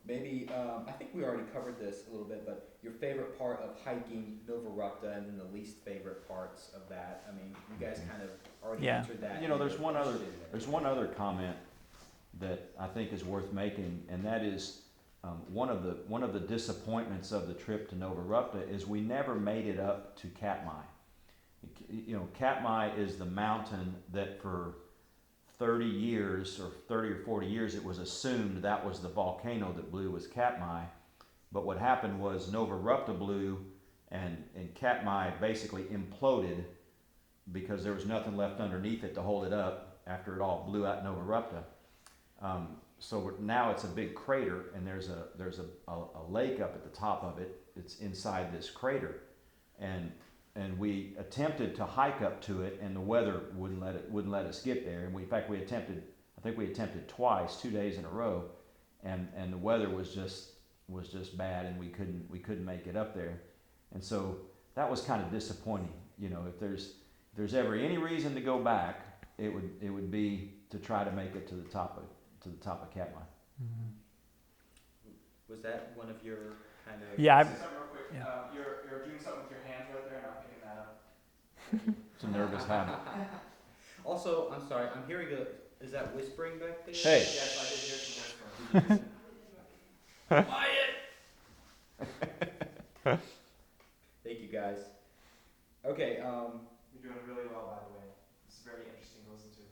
maybe I think we already covered this a little bit, but your favorite part of hiking Nova Rupta and then the least favorite parts of that. I mean, you guys kind of already Yeah. answered that. You in know, your question there's there. one other comment that I think is worth making, and that is one of the disappointments of the trip to Nova Rupta is we never made it up to Katmai. You know, Katmai is the mountain that for 30 years or 30 or 40 years it was assumed that was the volcano that blew was Katmai. But what happened was Nova Rupta blew, and Katmai basically imploded because there was nothing left underneath it to hold it up after it all blew out Nova Rupta. So now it's a big crater, and there's a lake up at the top of it. It's inside this crater, and we attempted to hike up to it, and the weather wouldn't let us get there. And in fact we attempted, I think we attempted twice, 2 days in a row, and the weather was just bad, and we couldn't make it up there. And so that was kind of disappointing. You know, if there's ever any reason to go back, it would be to try to make it to the top of Katmai. Was that one of your kind of? Yeah. Say something real quick. Yeah. You're doing something with your hands right there, and I'm picking that up. It's a nervous habit. Also, I'm sorry, I'm hearing is that whispering back there? Hey. Yes, I did hear some whispering. Thank you guys. Okay, You're doing really well, by the way. It's very interesting to listen to.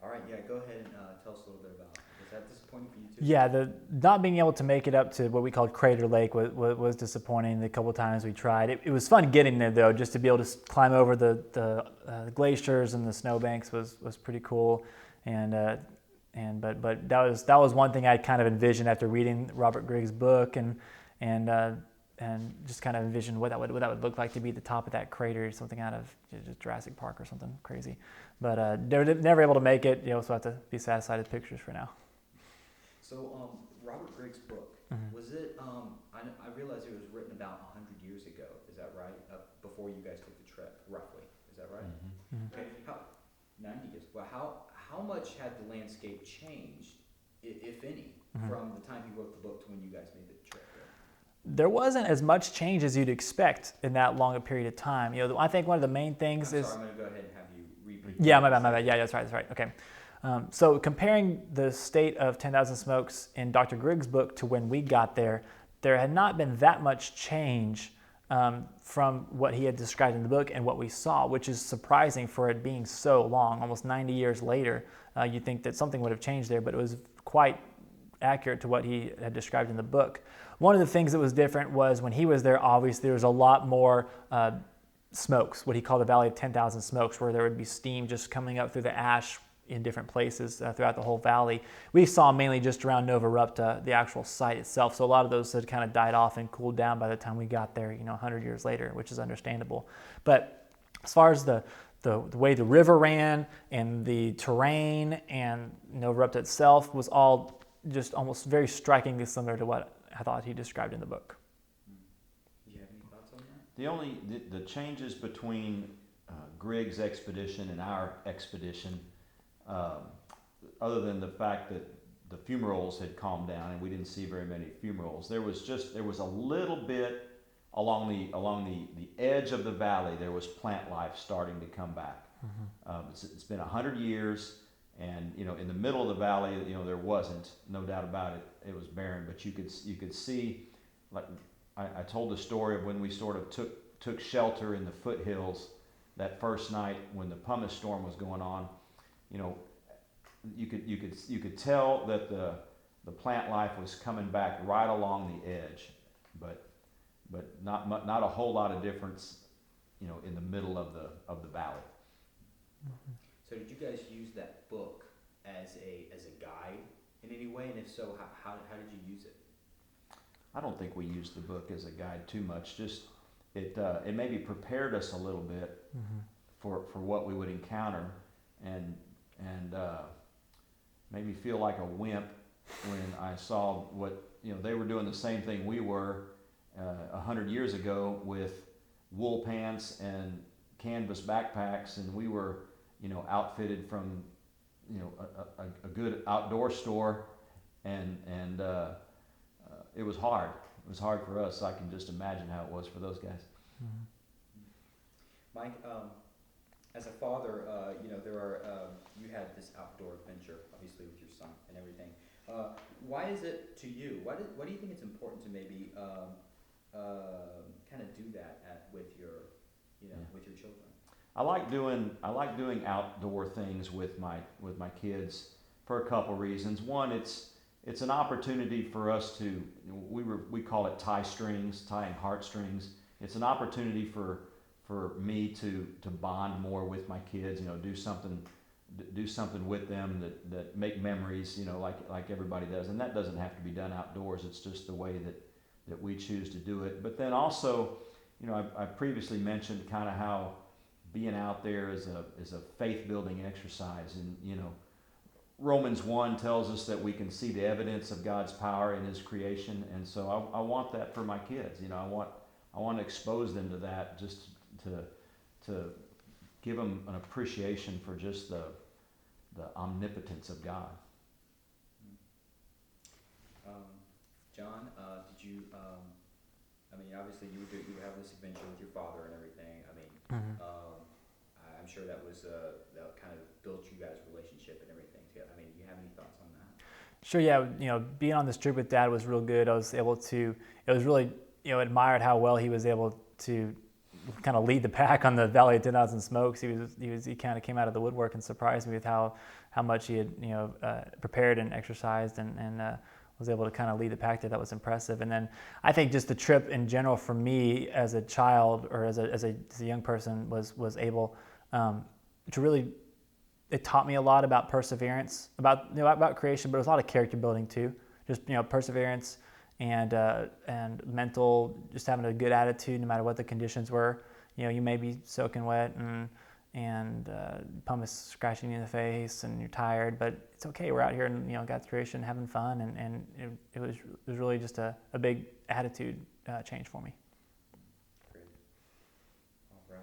all right, yeah, go ahead and tell us a little bit about it. Was that disappointing for you too? Yeah, the not being able to make it up to what we called Crater Lake was disappointing. The couple times we tried, it was fun getting there though. Just to be able to climb over the glaciers and the snowbanks was pretty cool, but that was one thing I kind of envisioned after reading Robert Griggs' book and just kind of envisioned what that would look like to be at the top of that crater, something out of just Jurassic Park or something crazy. But they were never able to make it, so I have to be satisfied with pictures for now. So, Robert Griggs' book, was it, I realized it was written about 100 years ago, is that right? Before you guys took the trip, roughly, is that right? Mm-hmm. Okay, 90 years. Well, how much had the landscape changed, if any, from the time he wrote the book to when you guys made the trip? There wasn't as much change as you'd expect in that long a period of time. I think one of the main things I'm is. sorry, I'm going to go ahead and have you read. Yeah, my bad. Yeah, that's right. Okay. So comparing the state of 10,000 Smokes in Dr. Griggs' book to when we got there, there had not been that much change from what he had described in the book and what we saw, which is surprising for it being so long, almost 90 years later. You'd think that something would have changed there, but it was quite accurate to what he had described in the book. One of the things that was different was when he was there, obviously there was a lot more smokes, what he called the Valley of 10,000 Smokes, where there would be steam just coming up through the ash in different places throughout the whole valley. We saw mainly just around Nova Rupta, the actual site itself. So a lot of those had kind of died off and cooled down by the time we got there, 100 years later, which is understandable. But as far as the way the river ran and the terrain and Nova Rupta itself was all just almost very strikingly similar to what I thought he described in the book. Do you have any thoughts on that? The changes between Griggs' expedition and our expedition, other than the fact that the fumaroles had calmed down and we didn't see very many fumaroles, there was a little bit along the edge of the valley. There was plant life starting to come back. It's been 100 years. And in the middle of the valley, there wasn't, no doubt about it. It was barren, but you could see, like I told the story of when we sort of took shelter in the foothills that first night when the pumice storm was going on. You could tell that the plant life was coming back right along the edge, but not a whole lot of difference, in the middle of the valley. So did you guys use that book as a guide in any way? And if so, how did you use it? I don't think we used the book as a guide too much. Just it maybe prepared us a little bit for what we would encounter, and made me feel like a wimp when I saw what they were doing the same thing we were 100 years ago with wool pants and canvas backpacks, and we were outfitted from a good outdoor store, and it was hard. It was hard for us. I can just imagine how it was for those guys. Mike, as a father, there are you had this outdoor adventure, obviously with your son and everything. Why is it to you? Why do you think it's important to maybe kind of do that with your with your children? I like doing outdoor things with my kids for a couple reasons. One, it's an opportunity for us to we call it tying heartstrings. It's an opportunity for me to bond more with my kids. Do something with them that make memories. Like everybody does, and that doesn't have to be done outdoors. It's just the way that we choose to do it. But then also, I previously mentioned kind of how being out there is a faith building exercise, and Romans 1 tells us that we can see the evidence of God's power in His creation, and so I want that for my kids. I want to expose them to that, just to give them an appreciation for just the omnipotence of God. John, did you? Obviously you have this adventure with your father and everything. I'm sure that kind of built you guys' relationship and everything together. Do you have any thoughts on that? Sure, yeah. Being on this trip with Dad was real good. I was able to, it was really, admired how well he was able to kind of lead the pack on the Valley of 10,000 Smokes. He kind of came out of the woodwork and surprised me with how much he had, prepared and exercised and was able to kind of lead the pack there. That was impressive. And then I think just the trip in general for me as a child or as a young person was able to really, it taught me a lot about perseverance, about creation, but it was a lot of character building too. Just perseverance and mental, just having a good attitude no matter what the conditions were. You may be soaking wet and pump is scratching you in the face and you're tired, but it's okay. We're out here in God's creation having fun, and it was really just a big attitude change for me. Great. All right.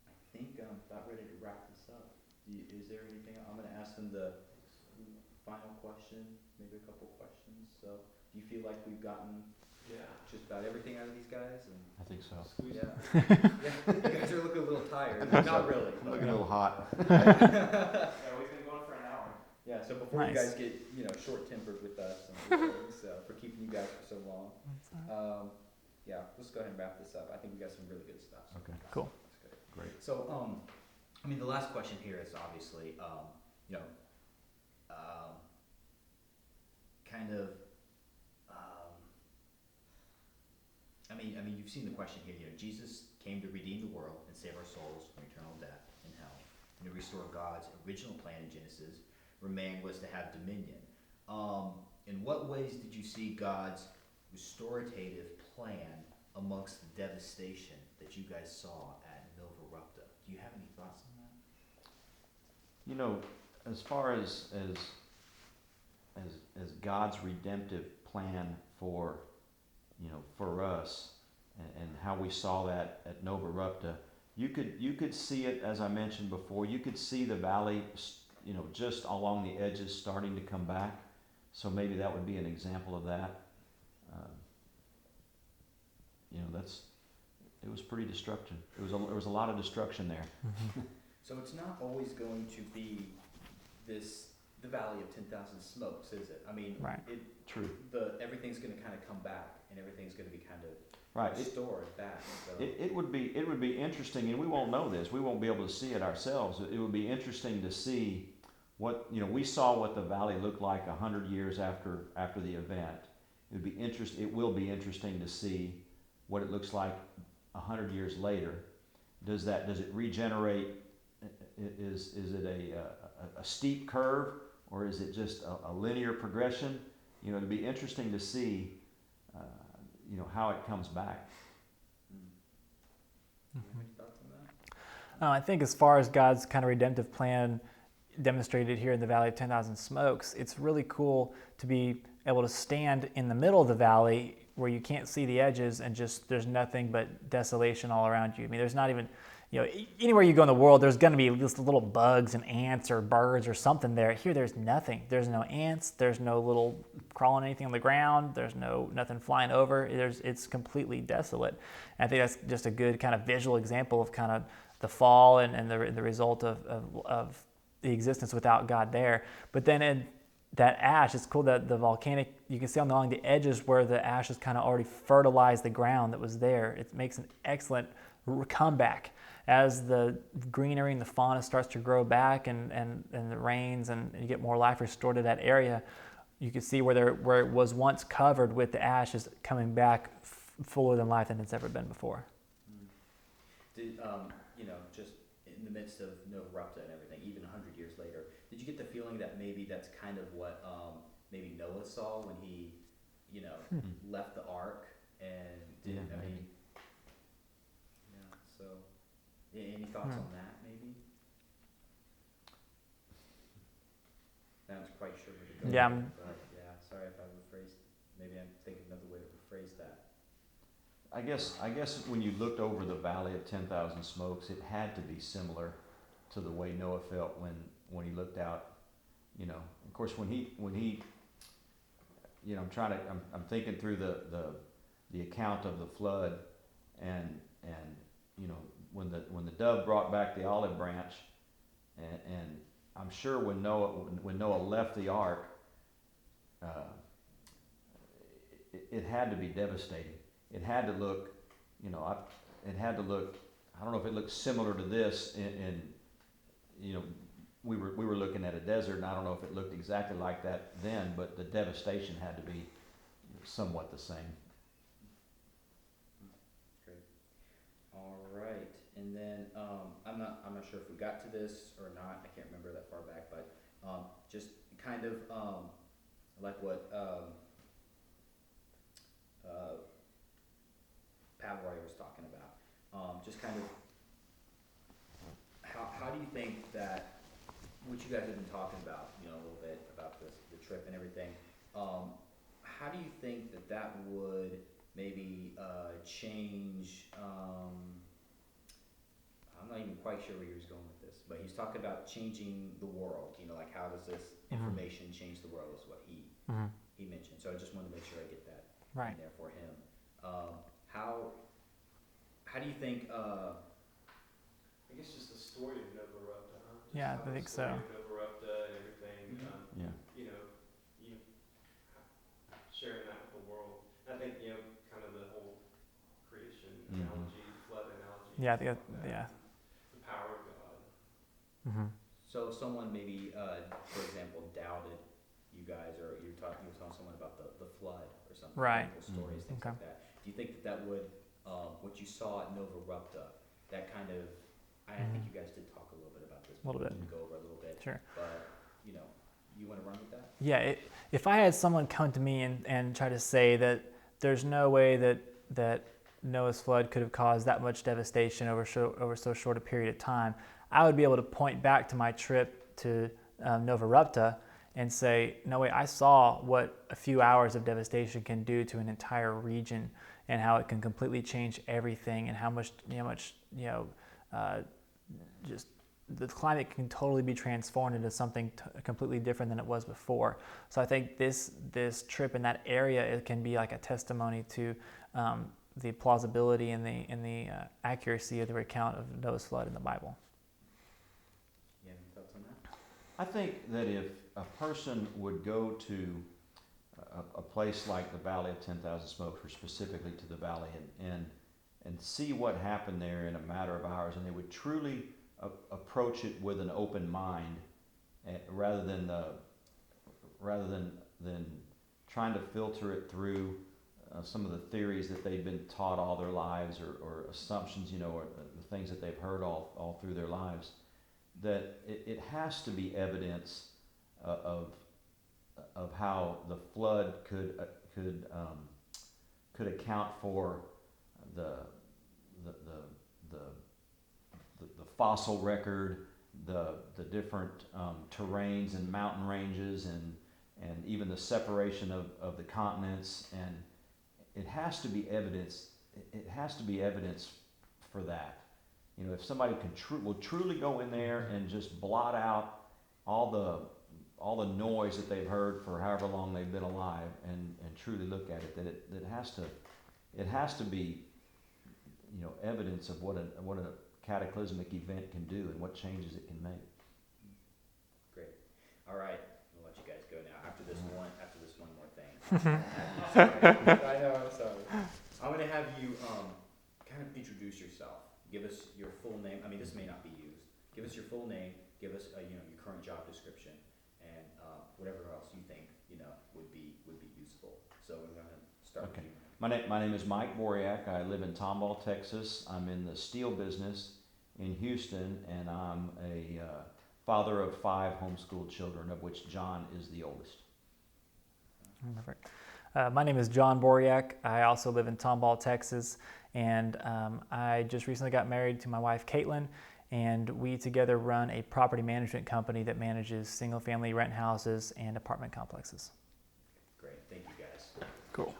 I think I'm about ready to wrap this up. Is there anything? I'm going to ask them the final question, maybe a couple questions. So, do you feel like we've gotten just about everything out of these guys? And I think so. yeah. You guys are looking a little tired. Not really. I'm looking a little hot. We've been going for an hour. Yeah, so before Nice. you guys get, short-tempered with us and things, for keeping you guys for so long, let's go ahead and wrap this up. I think we got some really good stuff. So Okay. Cool. That's good. Great. So, the last question here is obviously, kind of, you've seen the question here. Jesus came to redeem the world and save our souls from eternal death and hell, and to restore God's original plan in Genesis. Where man was to have dominion. In what ways did you see God's restorative plan amongst the devastation that you guys saw at Nova Rupta? Do you have any thoughts on that? As far as God's redemptive plan for us and how we saw that at Nova Rupta, you could see it, as I mentioned before. You could see the valley, just along the edges starting to come back. So maybe that would be an example of that. It was pretty destructive. There was a lot of destruction there. Mm-hmm. So it's not always going to be the Valley of 10,000 Smokes, is it? Right. True. Everything's going to kind of come back, and everything's going to be kind of Right. restored back. So. It would be interesting, and we won't know this. We won't be able to see it ourselves. It would be interesting to see what we saw what the valley looked like 100 years after the event. It will be interesting to see what it looks like 100 years later. Does it regenerate? Is it a steep curve, or is it just a linear progression? It'd be interesting to see how it comes back. You have any thoughts on that? I think as far as God's kind of redemptive plan demonstrated here in the Valley of 10,000 Smokes, it's really cool to be able to stand in the middle of the valley where you can't see the edges and just there's nothing but desolation all around you. There's not even, anywhere you go in the world, there's going to be just little bugs and ants or birds or something there. Here, there's nothing. There's no ants. There's no little crawling anything on the ground. There's nothing flying over. It's completely desolate. And I think that's just a good kind of visual example of kind of the fall and the result of the existence without God there. But then in that ash, it's cool that the volcanic, you can see along the edges where the ash has kind of already fertilized the ground that was there. It makes an excellent comeback as the greenery and the fauna starts to grow back and the rains and you get more life restored to that area. You can see where it was once covered with the ash is coming back fuller than life than it's ever been before. Did, just in the midst of Nova Rapta and everything, even 100 years later, did you get the feeling that maybe that's kind of what maybe Noah saw when he, left the ark and did, Yeah, maybe. So, any thoughts on that, maybe? Not quite sure where to go. Yeah. But sorry if I rephrased, maybe I'm thinking another way to rephrase that. I guess when you looked over the Valley of 10,000 Smokes, it had to be similar to the way Noah felt when he looked out. Of course, when he, I'm thinking through the account of the flood, and when the dove brought back the olive branch, and I'm sure when Noah left the ark, it had to be devastating. It had to look, I don't know if it looked similar to this we were looking at a desert, and I don't know if it looked exactly like that then, but the devastation had to be somewhat the same. Great. All right, and then I'm not sure if we got to this or not. I can't remember that far back, but just kind of like what Pat Roy was talking about. Just kind of how do you think that what you guys have been talking about, a little bit about the trip and everything. How do you think that would maybe change? I'm not even quite sure where he was going with this, but he's talking about changing the world. Like how does this information change the world? Is what he mentioned. So I just wanted to make sure I get that Right. in there for him. How do you think? I guess just the story of Nova Rapta, huh? Just Yeah, how I the think story so. of Nova Rapta and everything. Yeah. Sharing that with the world. I think kind of the whole creation Mhm. analogy, flood analogy. Yeah, stuff like that, yeah. The power of God. Mm-hmm. So if someone maybe, for example, doubted you guys, or you were telling someone about the flood or something, Right. those stories, things Okay. like that. Do you think that would, what you saw at Nova Rapta, that kind of, I think you guys did talk a little bit about this. A little maybe bit. we can go over a little bit. Sure. But, you want to run with that? Yeah, if I had someone come to me and try to say that there's no way that Noah's flood could have caused that much devastation over so short a period of time, I would be able to point back to my trip to Nova Rapta and say, no way, I saw what a few hours of devastation can do to an entire region, and how it can completely change everything, and how much just the climate can totally be transformed into something completely different than it was before. So I think this trip in that area, it can be like a testimony to the plausibility and the accuracy of the recount of Noah's flood in the Bible. You have any thoughts on that? I think that if a person would go to a place like the Valley of 10,000 Smokes, or specifically to the valley, and see what happened there in a matter of hours, and they would truly approach it with an open mind, rather than trying to filter it through some of the theories that they've been taught all their lives, or assumptions, or the things that they've heard all through their lives. That it has to be evidence of how the flood could account for the fossil record, the different terrains and mountain ranges, and even the separation of the continents, and it has to be evidence. It has to be evidence for that. You know, if somebody will truly go in there and just blot out all the noise that they've heard for however long they've been alive, and truly look at it, that it has to be, you know, evidence of what a cataclysmic event can do and what changes it can make. Great. All right, we'll let you guys go now. After this one more thing. I know, I'm sorry. I'm gonna have you kind of introduce yourself. Give us your full name. I mean, this may not be used. Give us your full name. Give us your current job description, and whatever else you think would be useful. So we're gonna start with you. My name is Mike Boriak. I live in Tomball, Texas. I'm in the steel business in Houston, and I'm a father of 5 homeschooled children, of which John is the oldest. Perfect. My name is John Boriak. I also live in Tomball, Texas, and I just recently got married to my wife, Caitlin, and we together run a property management company that manages single-family rent houses and apartment complexes. Great, thank you guys. Cool.